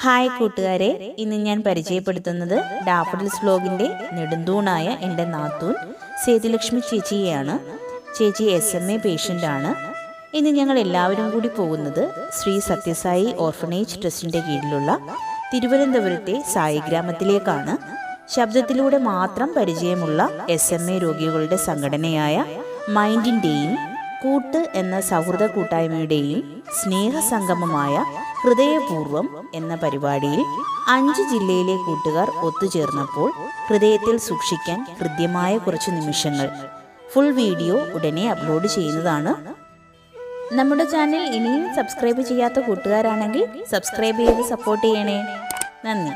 Hi കൂട്ടുകാരെ, ഇന്ന് ഞാൻ പരിചയപ്പെടുത്തുന്നത് ഡാഫഡിൽസ് വ്ലോഗിൻ്റെ നെടുന്തൂണായ എൻ്റെ നാത്തൂൻ സേതുലക്ഷ്മി ചേച്ചിയെയാണ്. ചേച്ചി SMA പേഷ്യൻ്റാണ്. ഇന്ന് ഞങ്ങൾ എല്ലാവരും കൂടി പോകുന്നത് ശ്രീ സത്യസായി ഓർഫനേജ് ട്രസ്റ്റിൻ്റെ കീഴിലുള്ള തിരുവനന്തപുരത്തെ സായി ഗ്രാമത്തിലേക്കാണ്. ശബ്ദത്തിലൂടെ മാത്രം പരിചയമുള്ള SMA രോഗികളുടെ സംഘടനയായ മൈൻഡിൻ്റെയും കൂട്ട് എന്ന സൗഹൃദ കൂട്ടായ്മയുടെയും സ്നേഹസംഗമമായ ഹൃദയപൂർവം എന്ന പരിപാടിയിൽ 5 ജില്ലയിലെ കൂട്ടുകാർ ഒത്തുചേർന്നപ്പോൾ ഹൃദയത്തിൽ സൂക്ഷിക്കാൻ ഹൃദ്യമായ കുറച്ച് നിമിഷങ്ങൾ. ഫുൾ വീഡിയോ ഉടനെ അപ്ലോഡ് ചെയ്യുന്നതാണ്. നമ്മുടെ ചാനൽ ഇനിയും സബ്സ്ക്രൈബ് ചെയ്യാത്ത കൂട്ടുകാരാണെങ്കിൽ സബ്സ്ക്രൈബ് ചെയ്ത് സപ്പോർട്ട് ചെയ്യണേ. നന്ദി.